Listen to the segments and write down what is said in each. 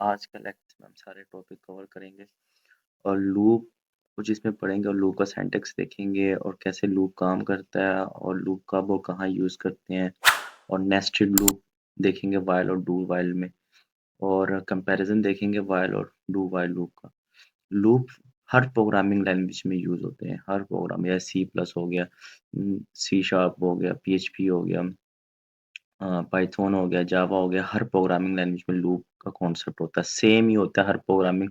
आज का लेक्चर में हम सारे टॉपिक कवर करेंगे और लूप को जिसमें पढ़ेंगे और लूप का सिंटैक्स देखेंगे और कैसे लूप काम करता है और लूप कब और कहाँ यूज़ करते हैं और नेस्टेड लूप देखेंगे व्हाइल और डू व्हाइल में और कंपैरिजन देखेंगे व्हाइल और डू व्हाइल लूप का। लूप हर प्रोग्रामिंग लैंग्वेज में यूज़ होते हैं, हर प्रोग्राम या सी प्लस हो गया, सी शार्प हो गया, पीएचपी हो गया, पाइथन हो गया, जावा हो गया, हर प्रोग्रामिंग लैंग्वेज में लूप का कॉन्सेप्ट होता है। सेम ही होता है हर प्रोग्रामिंग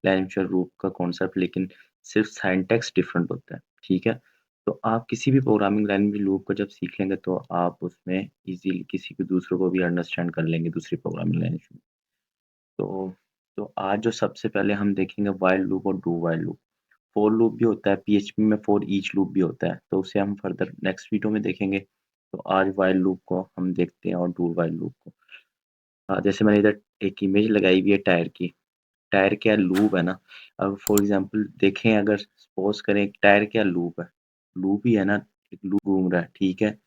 लैंग्वेज में लूप का कॉन्सेप्ट, लेकिन सिर्फ सिंटैक्स डिफरेंट होता है, ठीक है? तो आप किसी भी प्रोग्रामिंग लैंग्वेज में लूप को जब सीख लेंगे तो आप उसमें इज़िली किसी को दूसरों को भी अंडरस्टैंड कर लेंगे दूसरी प्रोग्रामिंग लैंग्वेज में। तो आज जो सबसे पहले हम देखेंगे व्हाइल लूप और do while loop. For loop भी होता है, पीएचपी में फॉर ईच लूप भी होता है, तो उसे हम फर्दर नेक्स्ट वीडियो में देखेंगे। तो आज व्हाइल लूप को हम देखते हैं और डू व्हाइल लूप को। जैसे मैंने इधर एक इमेज लगाई हुई है टायर की। टायर क्या लूप है ना। अब फॉर एग्जांपल देखें, अगर सपोज करें टायर क्या लूप है, लूप ही है ना, एक लूप घूम रहा है, ठीक है।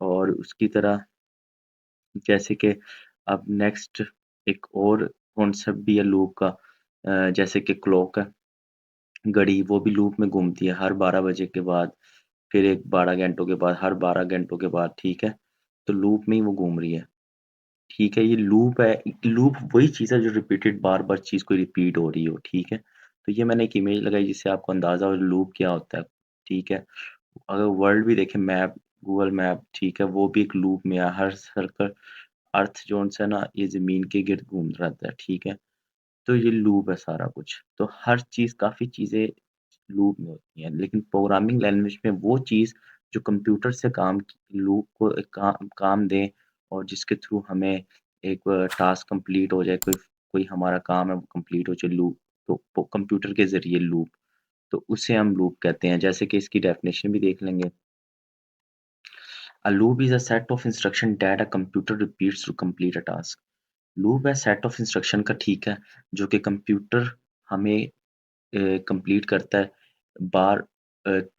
और उसकी तरह जैसे कि अब नेक्स्ट एक और कॉन्सेप्ट भी है लूप का, जैसे कि क्लॉक है, घड़ी, वो भी लूप में घूमती है हर 12 बजे के बाद, फिर एक 12 घंटों के बाद, हर 12 घंटों के बाद, ठीक है। तो लूप में ही वो घूम रही है, ठीक है। ये लूप है, लूप वही चीज़ है जो रिपीटेड बार-बार चीज़ कोई रिपीट हो रही हो, ठीक है। तो ये मैंने एक इमेज लगाई जिससे आपको अंदाज़ा हो लूप क्या होता है, ठीक है। अगर वर्ल्ड भी देखें, मैप, गूगल मैप, ठीक है, वो भी एक लूप में है। हर सर्कल अर्थ जोन से ना ये ज़मीन के गिर्द घूम रहता है, ठीक है। तो ये लूप है सारा कुछ। तो हर चीज़, काफ़ी चीज़ें लूप में होती हैं, लेकिन प्रोग्रामिंग लैंग्वेज में वो चीज़ जो कंप्यूटर से काम लूप को एक काम दे और जिसके थ्रू हमें एक टास्क कंप्लीट हो जाए, कोई कोई हमारा काम है वो कंप्लीट हो जाए, लूप, तो वो कंप्यूटर के ज़रिए लूप, तो उसे हम लूप कहते हैं। जैसे कि इसकी डेफिनेशन भी देख लेंगे। A loop is a set of instruction that a computer repeats to complete a task. Loop है सेट ऑफ इंस्ट्रक्शन का, ठीक है, जो कि कंप्यूटर हमें कंप्लीट करता है, बार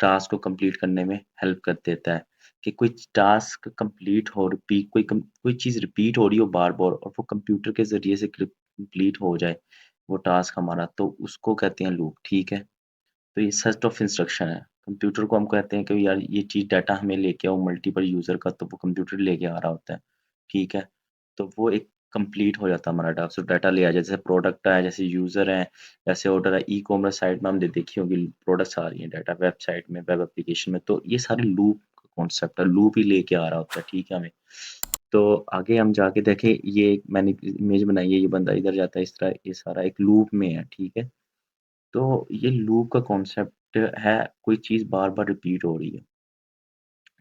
टास्क को कंप्लीट करने में हेल्प कर देता है कि कोई टास्क कंप्लीट हो, कोई चीज़ रिपीट हो रही हो बार-बार और वो कंप्यूटर के ज़रिए से कंप्लीट हो जाए, वो टास्क हमारा, तो उसको कहते हैं लूप, ठीक है। तो ये सेट ऑफ इंस्ट्रक्शन है। कंप्यूटर को हम कहते हैं कि यार ये चीज़ डाटा हमें लेके आओ मल्टीपल यूज़र का, तो वो कंप्यूटर लेके आ रहा होता है, ठीक है। तो वो एक कंप्लीट हो जाता है हमारा टास्क, तो डाटा ले आ जाए, जैसे प्रोडक्ट है, जैसे यूज़र हैं, जैसे ऑर्डर है, ई-कॉमर्स साइट में हमने देखी होगी प्रोडक्ट्स आ रही हैं डाटा वेबसाइट में, वेब एप्लीकेशन में, तो ये सारे लूप का कॉन्सेप्ट है, लूप ही लेके आ रहा होता है, ठीक है हमें। तो आगे हम जाके देखें, ये एक मैंने इमेज बनाई है, ये बंदा इधर जाता है इस तरह, ये सारा एक लूप में है, ठीक है। तो ये लूप का कॉन्सेप्ट है, कोई चीज़ बार-बार रिपीट हो रही है,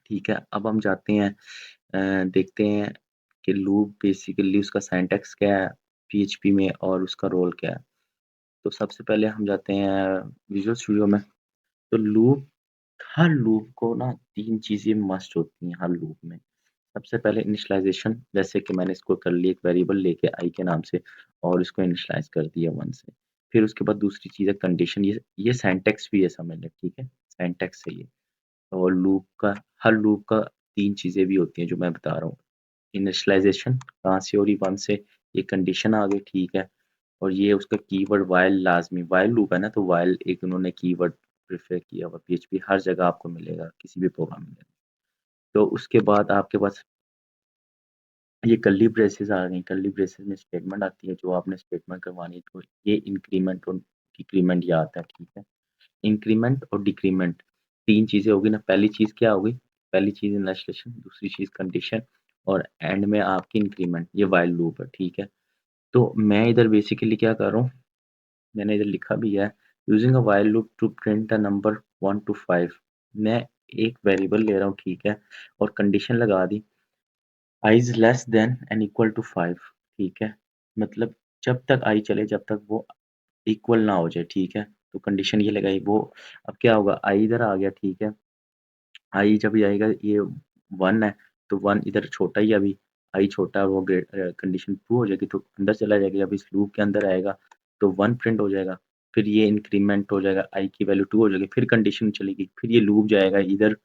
ठीक है। अब हम जाते हैं, देखते हैं कि लूप बेसिकली उसका सिंटैक्स क्या है पीएचपी में और उसका रोल क्या है। तो सबसे पहले हम जाते हैं विजुअल स्टूडियो में। तो लूप, हर लूप को ना 3 चीज़ें मस्ट होती हैं हर लूप में। सबसे पहले इनिशियलाइज़ेशन, जैसे कि मैंने इसको कर लिया एक वेरिएबल लेके आई के नाम से और इसको इनिशियलाइज़ कर दिया 1 से। फिर उसके बाद दूसरी चीज़ है कंडीशन, ये सिंटैक्स भी है समझ लें, ठीक है? सिंटैक्स है ये। और लूप का, हर लूप का 3 चीज़ें भी होती हैं जो मैं बता रहा हूँ। इनिशियलाइज़ेशन कहाँ से हो रही, 1 से, ये कंडीशन आ गई, ठीक है? और ये उसका कीवर्ड व्हाइल, लाज़मी व्हाइल लूप है ना, तो व्हाइल एक उन्होंने कीवर्ड प्रिफर किया हुआ, पीएचपी हर जगह आपको मिलेगा किसी भी प्रोग्राम में। तो उसके बाद आपके पास ये कर्ली ब्रेसेस आ गई, कर्ली ब्रेसेस में स्टेटमेंट आती है, जो आपने स्टेटमेंट करवानी है, तो ये इंक्रीमेंट और डिक्रीमेंट ये आता है, ठीक है? इंक्रीमेंट और डिक्रीमेंट 3 चीज़ें होगी ना, पहली चीज़ क्या होगी? पहली चीज़ इनिशियलाइज़ेशन, दूसरी चीज़ कंडीशन और एंड में आपकी इंक्रीमेंट, ये व्हाइल लूप है, ठीक है? तो मैं इधर बेसिकली क्या कर रहा हूँ, मैंने इधर लिखा भी है, using a while loop to print a number 1 to 5। मैं एक वेरिएबल ले रहा हूँ, ठीक है? और कंडीशन लगा दी, i is less than and equal to 5, ठीक है? मतलब जब तक i चले, जब तक वो इक्वल ना हो जाए, ठीक है? तो कंडीशन ये लगाई, वो अब क्या होगा, i इधर आ गया, ठीक है? i जब ये आएगा, ये 1 है, तो 1 इधर छोटा ही है अभी, i छोटा है, वो कंडीशन ट्रू हो जाएगी, तो अंदर चला जाएगा, जब इस लूप के अंदर आएगा, तो 1 प्रिंट हो जाएगा, फिर ये इंक्रीमेंट हो जाएगा, i की वैल्यू 2 हो जाएगी, फिर कंडीशन चलेगी, फिर ये लूप जाएगा इधर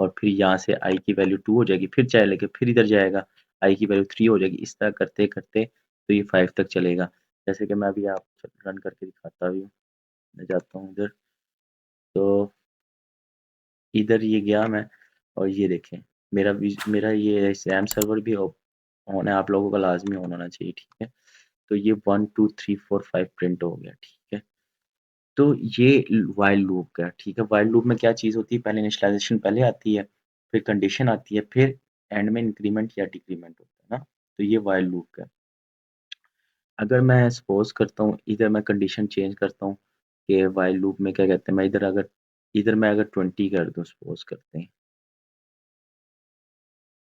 और फिर यहाँ से i की वैल्यू 2 हो जाएगी, फिर चलेगा, फिर इधर जाएगा, i की वैल्यू 3 हो जाएगी, इस तरह करते-करते तो ये 5 तक चलेगा। जैसे कि मैं अभी आपको रन करके दिखाता भी हूँ। मैं जाता हूँ इधर, तो इधर ये गया मैं, और ये देखें मेरा ये सैम सर्वर भी ऑन है, आप लोगों का लाजमी ऑन होना चाहिए, ठीक है। तो ये 1 2 3 4 5 प्रिंट हो गया, ठीक है। तो ये व्हाइल लूप का, ठीक है। व्हाइल लूप में क्या चीज़ होती है, पहले इनिशियलाइजेशन पहले आती है, फिर कंडीशन आती है, फिर एंड में इंक्रीमेंट या डिक्रीमेंट होता है ना। तो ये व्हाइल लूप का। अगर मैं सपोज करता हूँ इधर मैं कंडीशन चेंज करता हूँ कि व्हाइल लूप में क्या कहते हैं, मैं इधर मैं अगर 20 कर दूँ, सपोज करते हैं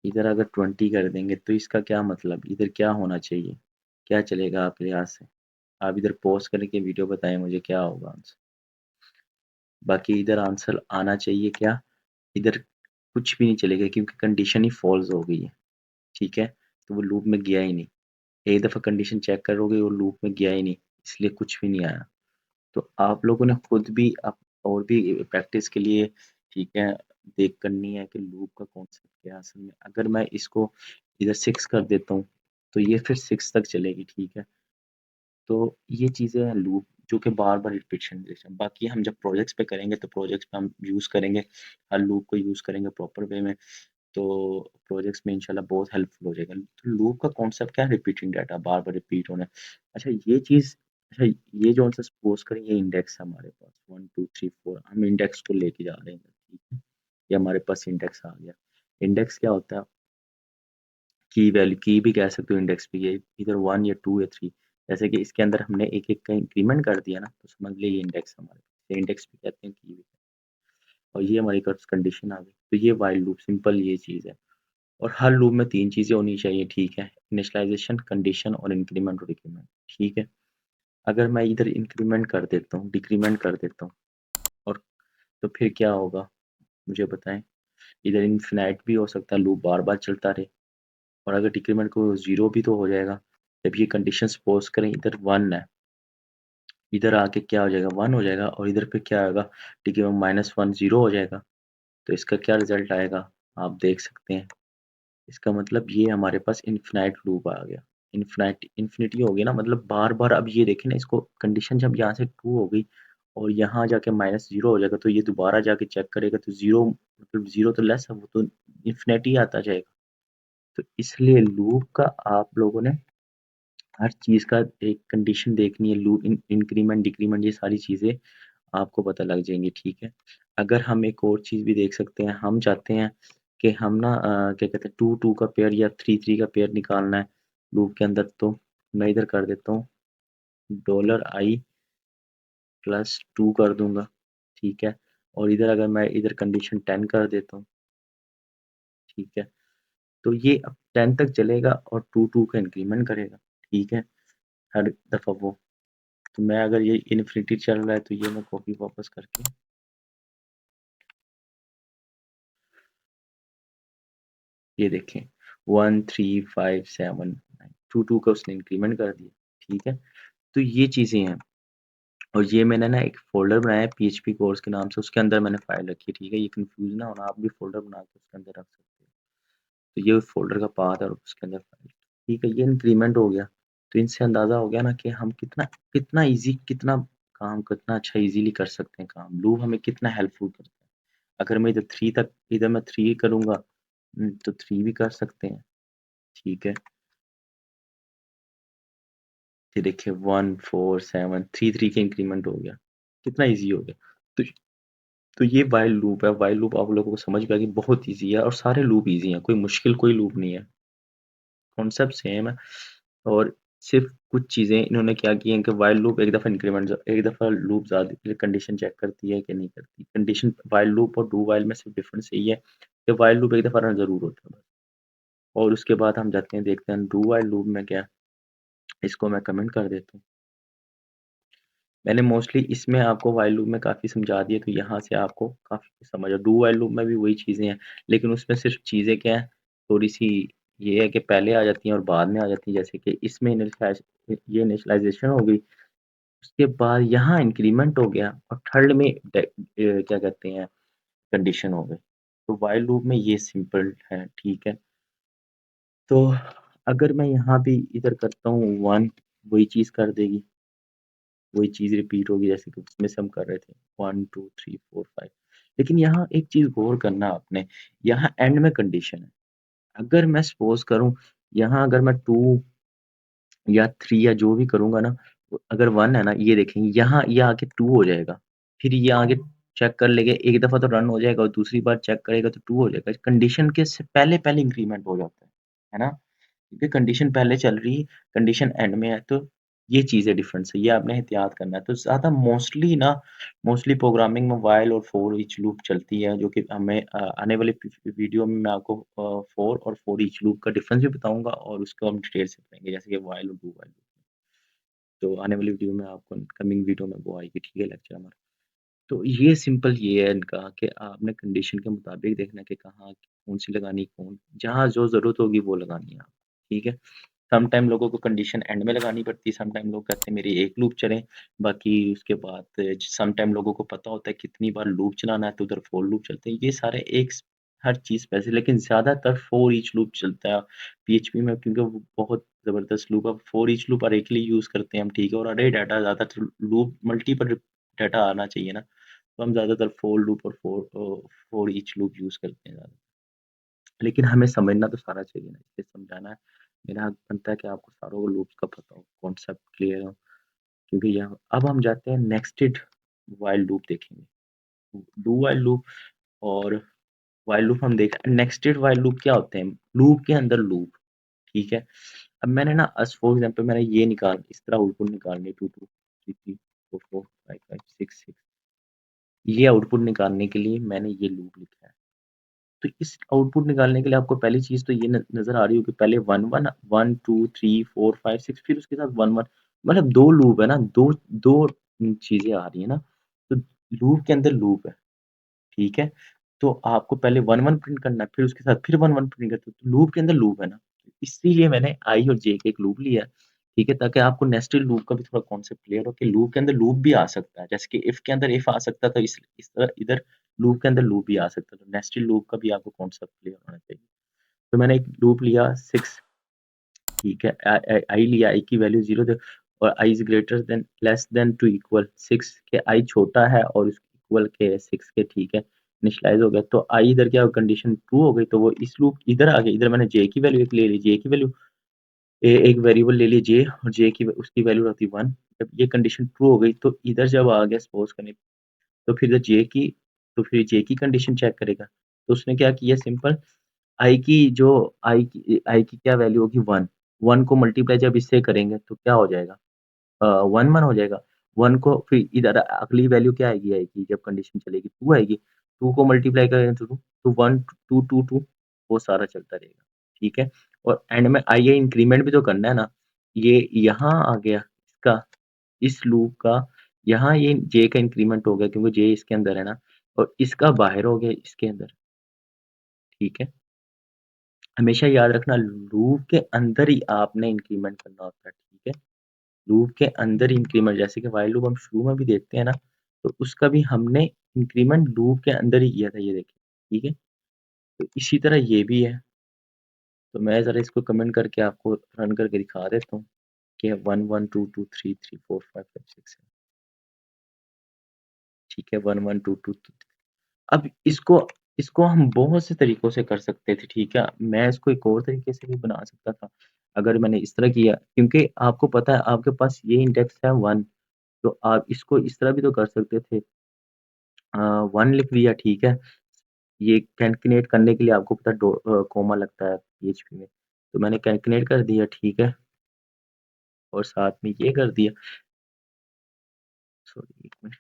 इधर अगर 20 कर देंगे, तो इसका क्या मतलब, इधर क्या होना चाहिए, क्या चलेगा आपके लिहाज से। आप इधर पॉज करके वीडियो बताएं मुझे क्या होगा आंसर। बाकी इधर आंसर आना चाहिए क्या, इधर कुछ भी नहीं चलेगा क्योंकि कंडीशन ही फॉल्स हो गई है, ठीक है। तो वो लूप में गया ही नहीं। एक दफ़ा कंडीशन चेक करोगे वो लूप में गया ही नहीं, इसलिए कुछ भी नहीं आया। तो आप लोगों ने खुद भी और भी प्रैक्टिस के लिए, ठीक है, देख करनी है कि लूप का कॉन्सेप्ट क्या है असल में। अगर मैं इसको इधर 6 कर देता हूँ, तो ये फिर 6 तक चलेगी, ठीक है। तो ये चीज़ें हैं लूप, जो कि बार-बार रिपीटिशन जैसे। बाकी हम जब प्रोजेक्ट्स पे करेंगे तो प्रोजेक्ट्स पे हम यूज़ करेंगे, हर लूप को यूज़ करेंगे प्रॉपर वे में, तो प्रोजेक्ट्स में इंशाल्लाह बहुत हेल्पफुल हो जाएगा। तो लूप का कॉन्सेप्ट क्या है, रिपीटिंग डाटा, बार-बार रिपीट होना है। अच्छा ये चीज़, अच्छा ये जो सा सपोज़ करें ये इंडेक्स है हमारे पास 1 2 3 4, हम इंडेक्स को लेके जा रहे हैं, ठीक है। ये हमारे पास इंडेक्स आ गया। इंडेक्स क्या होता है, की वैल्यू, की भी कह सकते हो इंडेक्स भी, ये इधर 1 या 2 या 3। जैसे कि इसके अंदर हमने एक-एक का इंक्रीमेंट कर दिया ना, तो समझ लिए ये इंडेक्स हमारे, इंडेक्स भी कहते हैं, की भी। और ये हमारी कंडीशन आ गई। तो ये व्हाइल लूप सिंपल ये चीज़ है। और हर लूप में 3 चीज़ें होनी चाहिए, ठीक है। इनिशियलाइज़ेशन, कंडीशन और इंक्रीमेंट और डिक्रीमेंट, ठीक है। अगर मैं इधर इंक्रीमेंट कर देता हूँ, डिक्रीमेंट कर देता हूँ, और तो फिर क्या होगा मुझे बताएँ? इधर इनफिनाइट भी हो सकता है, लूप बार-बार चलता रहे। और अगर डिक्रीमेंट को 0 भी तो हो जाएगा। जब ये कंडीशन सपोज़ करें इधर 1 है, इधर आके क्या हो जाएगा, 1 हो जाएगा, और इधर पे क्या आएगा, डिक्रीमेंट -1 0 हो जाएगा। तो इसका क्या रिज़ल्ट आएगा, आप देख सकते हैं। इसका मतलब ये हमारे पास इनफिनाइट लूप आ गया। इन्फिनिटी हो गई ना, मतलब बार-बार। अब ये देखें ना, इसको कंडीशन जब यहाँ से 2 हो गई और यहाँ जाके -0 हो जाएगा, तो ये दोबारा जाके चेक करेगा, तो 0 मतलब 0 तो लेस है, वो तो इन्फिनिटी आता जाएगा। तो इसलिए लूप का आप लोगों ने हर चीज़ का एक कंडीशन देखनी है, लूप इंक्रीमेंट, डिक्रीमेंट, ये सारी चीज़ें आपको पता लग जाएँगी, ठीक है। अगर हम एक और चीज़ भी देख सकते हैं, हम चाहते हैं कि हम ना क्या कहते हैं 2-2 का पेयर या 3-3 का पेयर निकालना है लूप के अंदर, तो मैं इधर कर देता हूँ $i प्लस 2 कर दूँगा, ठीक है। और इधर अगर मैं इधर कंडीशन 10 कर देता हूँ, ठीक है। तो ये अब 10 तक चलेगा और 2-2 का इंक्रीमेंट करेगा, ठीक है, हर दफ़ा वो। तो मैं अगर ये इन्फिनिटी चल रहा है, तो ये मैं कॉपी वापस करके ये देखें 1 3 5 7 9 2 का उसने इंक्रीमेंट कर दिया, ठीक है। तो ये चीज़ें हैं। और ये मैंने ना एक फ़ोल्डर बनाया है पीएचपी कोर्स के नाम से, उसके अंदर मैंने फ़ाइल रखी है, ठीक है। ये कन्फ्यूज़ ना होना, आप भी फ़ोल्डर बना के उसके अंदर रख सकते हो। तो ये उस फ़ोल्डर का पाथ है और उसके अंदर फ़ाइल, ठीक है। ये इंक्रीमेंट हो गया। तो इनसे अंदाज़ा हो गया ना कि हम कितना कितना ईज़ी, कितना काम कितना अच्छा ईज़िली कर सकते हैं काम। लूप हमें कितना हेल्पफुल करता है। अगर मैं इधर मैं 3 करूँगा, तो 3 भी कर सकते हैं, ठीक है। ये देखिए 1 4 7 3 के इंक्रीमेंट हो गया। कितना ईज़ी हो गया। तो तो ये व्हाइल लूप है। व्हाइल लूप आप लोगों को समझ में आ गई, बहुत ईज़ी है और सारे लूप ईज़ी हैं, कोई मुश्किल कोई लूप नहीं है। कॉन्सेप्ट सेम है। और सिर्फ़ कुछ चीज़ें इन्होंने क्या की हैं कि व्हाइल लूप एक दफ़ा लूप ज़्यादा कंडीशन चेक करती है कि नहीं करती। कंडीशन व्हाइल लूप और डू व्हाइल में सिर्फ़ डिफ़रेंस यही है कि व्हाइल लूप एक दफ़ा रन ज़रूर होता है बस। और उसके बाद हम जाते हैं देखते हैं डू व्हाइल लूप में क्या है। इसको मैं कमेंट कर देता हूँ। मैंने मोस्टली इसमें आपको व्हाइल लूप में काफ़ी समझा दिया, तो यहाँ से आपको काफ़ी समझ आ डू व्हाइल लूप में भी वही चीज़ें हैं, लेकिन उसमें सिर्फ़ चीज़ें क्या हैं, थोड़ी-सी ये है कि पहले आ जाती हैं और बाद में आ जाती हैं। जैसे कि इसमें ये इनिशियलाइज़ेशन हो गई, उसके बाद यहाँ इंक्रीमेंट हो गया और थर्ड में क्या कहते हैं, कंडीशन हो गई। तो व्हाइल लूप में ये सिंपल है, ठीक है। तो अगर मैं यहाँ भी इधर करता हूँ 1, वही चीज़ कर देगी, वही चीज़ रिपीट होगी जैसे कि उसमें से हम कर रहे थे 1 2 3 4 5। लेकिन यहाँ एक चीज़ गौर करना आपने, यहाँ एंड में कंडीशन है। अगर मैं सपोज़ करूँ, यहाँ अगर मैं 2 या 3 या जो भी करूँगा ना, अगर 1 है ना, ये देखेंगे यहाँ ये आके 2 हो जाएगा। फिर ये आगे चेक कर लेंगे, एक दफ़ा तो रन हो जाएगा और दूसरी बार चेक करेगा तो 2 हो जाएगा। कंडीशन के से पहले-पहले इंक्रीमेंट हो जाता है ना? क्योंकि कंडीशन पहले चल रही है, कंडीशन एंड में है, तो ये चीज़ें डिफरेंस है, ये आपने एहतियात करना है। तो ज़्यादा मोस्टली प्रोग्रामिंग में व्हाइल और फॉर ईच लूप चलती है, जो कि हमें आने वाले वीडियो में मैं आपको फॉर और फॉर ईच लूप का डिफरेंस भी बताऊँगा और उसको हम डिटेल से पढ़ेंगे, जैसे कि व्हाइल और डू व्हाइल। तो आने वाली वीडियो में आपको कमिंग वीडियो में वो आएगी, ठीक है, लेक्चर हमारा। तो ये सिंपल ये है इनका कि आपने कंडीशन के मुताबिक देखना है कि कहाँ कौन-सी लगानी, जहाँ जो ज़रूरत होगी वो लगानी है आप, ठीक है? सम टाइम लोगों को कंडीशन एंड में लगानी पड़ती है, सम टाइम लोग कहते हैं मेरी एक लूप चले, बाकी उसके बाद सम टाइम लोगों को पता होता है कितनी बार लूप चलाना है तो उधर फॉर लूप चलते हैं। ये सारे एक स हर चीज़ पे ऐसे, लेकिन ज़्यादातर फॉर ईच लूप चलता है पीएचपी में, क्योंकि वो बहुत ज़बरदस्त लूप है। फॉर ईच लूप अरे के लिए यूज़ करते हैं हम, ठीक है? और अरे डाटा ज़्यादातर लूप मल्टीपल डाटा आना चाहिए ना, तो हम ज़्यादातर फॉर लूप और फॉर ईच लूप यूज़ करते हैं ज़्यादा। लेकिन हमें समझना तो सारा चाहिए ना, इसलिए समझाना है। मेरा हक बनता है कि आपको सारों लूप्स का पता हो, कॉन्सेप्ट क्लियर हो, क्योंकि यहाँ अब हम जाते हैं नेस्टेड व्हाइल लूप देखेंगे। डू व्हाइल लूप और व्हाइल लूप हम देख नेस्टेड व्हाइल लूप क्या होते हैं? लूप के अंदर लूप, ठीक है? अब मैंने ना फॉर एग्ज़ाम्पल मैंने ये इस तरह आउटपुट निकालनी 2 2 3 3 4 4 5 5 6 6, ये आउटपुट निकालने के लिए मैंने ये लूप लिखा है। तो इस आउटपुट निकालने के लिए आपको पहली चीज़ तो ये नज़र आ रही होगी, पहले 1 1 1 2 3 4 5 6, फिर उसके साथ 1 1, मतलब 2 लूप है ना, 2 चीज़ें आ रही है ना, तो लूप के अंदर लूप है, ठीक है? तो आपको पहले 1 1 प्रिंट करना है, फिर उसके साथ फिर 1 1 प्रिंट करते हो, तो लूप के अंदर लूप है ना, इसीलिए मैंने आई और जे के एक लूप लिया है, ठीक है? ताकि आपको नेस्टेड लूप का भी थोड़ा कॉन्सेप्ट क्लियर हो कि लूप के अंदर लूप भी आ सकता है, जैसे कि इफ के अंदर इफ आ सकता है, तो इस तरह इधर लूप के अंदर लूप भी आ सकता है, तो नेस्टेड लूप का भी आपको कॉन्सेप्ट क्लियर होना चाहिए। तो मैंने एक लूप लिया 6, ठीक है? आई लिया, आई की वैल्यू 0 दे और I is greater than less than to equal 6 के, आई छोटा है और उसके इक्वल के 6 के, ठीक है? इनिशियलाइज़ हो गया, तो आई इधर क्या कंडीशन ट्रू हो गई, तो वो इस लूप इधर आ गई, इधर मैंने जे की वैल्यू एक ले ली, जे की वैल्यू एक वेरिएबल ले लिए जे, और जे की उसकी वैल्यू रहती 1, जब ये कंडीशन ट्रू हो गई तो इधर जब आ गया सपोज़ करें, तो फिर जे की तो फिर जे की कंडीशन चेक करेगा। तो उसने क्या किया सिंपल, आई की क्या वैल्यू होगी 1, 1 को मल्टीप्लाई जब इससे करेंगे तो क्या हो जाएगा? 1 1 हो जाएगा। 1 को फिर इधर अगली वैल्यू क्या आएगी आई की, जब कंडीशन चलेगी 2 आएगी। 2 को मल्टीप्लाई करेंगे तो 1 2 2 2 वो सारा चलता रहेगा, ठीक है? और एंड में आई ये इंक्रीमेंट भी तो करना है ना। ये यहाँ आ गया इसका, इस लूप का, यहाँ ये जे का इंक्रीमेंट हो गया क्योंकि जे इसके अंदर है ना, और इसका बाहर हो गया इसके अंदर, ठीक है? हमेशा याद रखना लूप के अंदर ही आपने इंक्रीमेंट करना होता है, ठीक है? लूप के अंदर इंक्रीमेंट, जैसे कि व्हाइल लूप हम शुरू में भी देखते हैं ना, तो उसका भी हमने इंक्रीमेंट लूप के अंदर ही किया था, ये देखिए, ठीक है? तो इसी तरह ये भी है, तो मैं ज़रा इसको कमेंट करके आपको रन करके दिखा देता हूँ कि 1 1 2 2 3 3 4 5 5 6 7, ठीक है? 1 1 2 2 2। अब इसको हम बहुत से तरीकों से कर सकते थे, ठीक है? मैं इसको एक और तरीके से भी बना सकता था, अगर मैंने इस तरह किया, क्योंकि आपको पता है आपके पास ये इंडेक्स है 1, तो आप इसको इस तरह भी तो कर सकते थे। 1 लिख दिया, ठीक है? ये कैलकुलेट करने के लिए आपको पता है कॉमा लगता है पीएचपी में, तो मैंने कैलकुलेट कर दिया, ठीक है? और साथ में ये कर दिया, सॉरी 1 मिनट,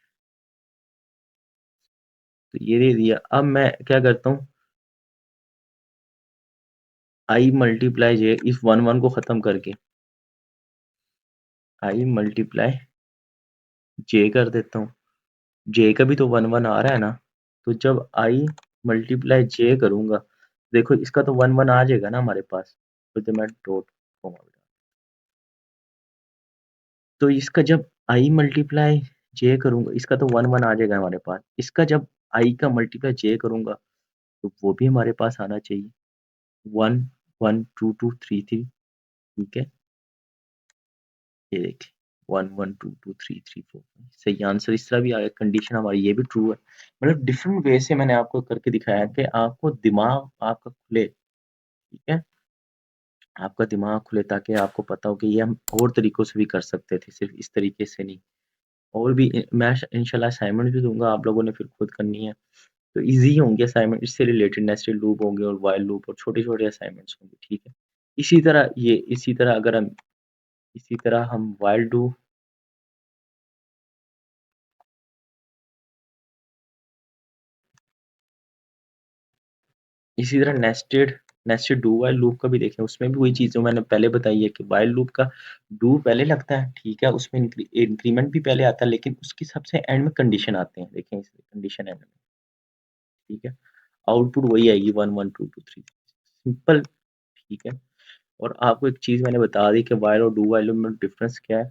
तो ये दे दिया। अब मैं क्या करता हूँ, आई मल्टीप्लाई जे इस 1 1 को खत्म करके आई मल्टीप्लाई जे कर देता हूँ। जे का भी तो 1 1 आ रहा है ना, तो जब आई मल्टीप्लाई जे करूँगा, देखो इसका तो 1 1 आ जाएगा ना हमारे पास, तो जब मैं डॉट कॉमा, तो इसका जब आई मल्टीप्लाई जे करूँगा, इसका तो 1 1 आ जाएगा हमारे पास। इसका जब आई का मल्टीप्लाई जे करूँगा, तो वो भी हमारे पास आना चाहिए। 1 1 2 2 3 3, ठीक है? ये देखिए 1 1 2 2 3 3 4 सही आंसर इस तरह भी आया, कंडीशन हमारी ये भी ट्रू है। मतलब डिफरेंट वे से मैंने आपको करके दिखाया कि आपको दिमाग आपका खुले, ठीक है? आपका दिमाग खुले ताकि आपको पता हो कि ये हम और तरीकों से भी कर सकते थे, सिर्फ़ इस तरीके से नहीं। और भी मैं इंशाल्लाह असाइनमेंट भी दूँगा, आप लोगों ने फिर खुद करनी है। तो ईज़ी ही होंगे असाइनमेंट, इससे रिलेटेड नेस्टेड लूप होंगे और व्हाइल लूप और छोटे-छोटे असाइनमेंट्स होंगे, ठीक है? इसी तरह हम व्हाइल डू इसी तरह nested nested do while loop का भी देखें, उसमें भी वही चीज़ जो मैंने पहले बताई है कि व्हाइल लूप का डू पहले लगता है, ठीक है? उसमें इंक्रीमेंट भी पहले आता है, लेकिन उसकी सबसे एंड में कंडीशन आते हैं। देखें इसमें कंडीशन एंड में, ठीक है? आउटपुट वही आएगी 1 1 2 2 3 सिंपल, ठीक है? और आपको एक चीज़ मैंने बता दी कि व्हाइल और डू व्हाइल में डिफरेंस क्या है,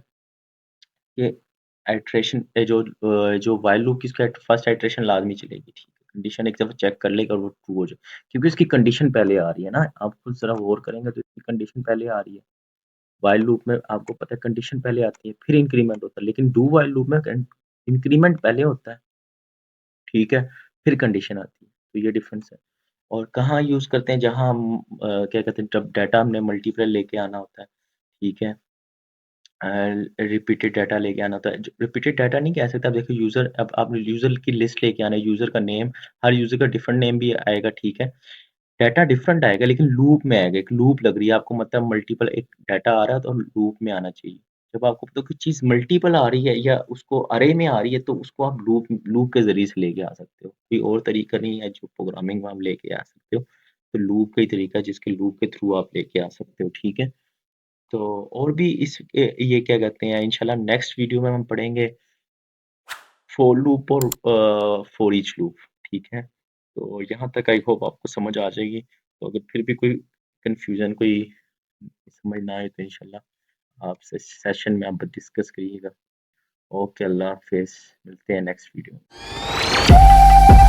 कि आइट्रेशन जो व्हाइल लूप की फर्स्ट आइट्रेशन लाज़मी चलेगी, ठीक है? कंडीशन एक दफ़ा चेक कर लेगा और वो ट्रू हो जाए, क्योंकि उसकी कंडीशन पहले आ रही है ना, आप खुद ज़रा गौर करेंगे तो इसकी कंडीशन पहले आ रही है। व्हाइल लूप में आपको पता है कंडीशन पहले आती है, फिर इंक्रीमेंट होता है, लेकिन डू व्हाइल लूप में इंक्रीमेंट पहले होता है, ठीक है? फिर कंडीशन आती है, तो ये डिफरेंस है। और कहाँ यूज़ करते हैं, जहाँ हम क्या कहते हैं, जब डाटा हमने मल्टीपल लेके आना होता है, ठीक है? रिपीटेड डाटा लेके आना होता है। रिपीटेड डाटा नहीं कह सकते, आप देखिए यूज़र, अब आपने यूज़र की लिस्ट लेके आना है, यूज़र का नेम, हर यूज़र का डिफरेंट नेम भी आएगा, ठीक है? डाटा डिफरेंट आएगा लेकिन लूप में आएगा, एक लूप लग रही है आपको, मतलब मल्टीपल एक डाटा आ रहा है तो लूप में आना चाहिए। जब आपको पता हो कि चीज़ मल्टीपल आ रही है या उसको अरे में आ रही है तो उसको आप लूप लूप के ज़रिए से लेके आ सकते हो। कोई और तरीका नहीं है जो प्रोग्रामिंग में आप लेके आ सकते हो। तो लूप का ही तरीका है जिसके लूप के थ्रू आप लेके आ सकते हो, ठीक है? तो और भी ये क्या कहते हैं, इंशाल्लाह नेक्स्ट वीडियो में हम पढ़ेंगे फोर लूप और फोर ईच लूप, ठीक है? तो यहाँ तक आई होप आपको समझ आ जाएगी। तो अगर फिर भी कोई कन्फ्यूज़न, कोई समझ ना आए तो इंशाल्लाह आप सेशन में आप डिस्कस करिएगा। ओके, अल्लाह हाफ़िज़, मिलते हैं नेक्स्ट वीडियो में।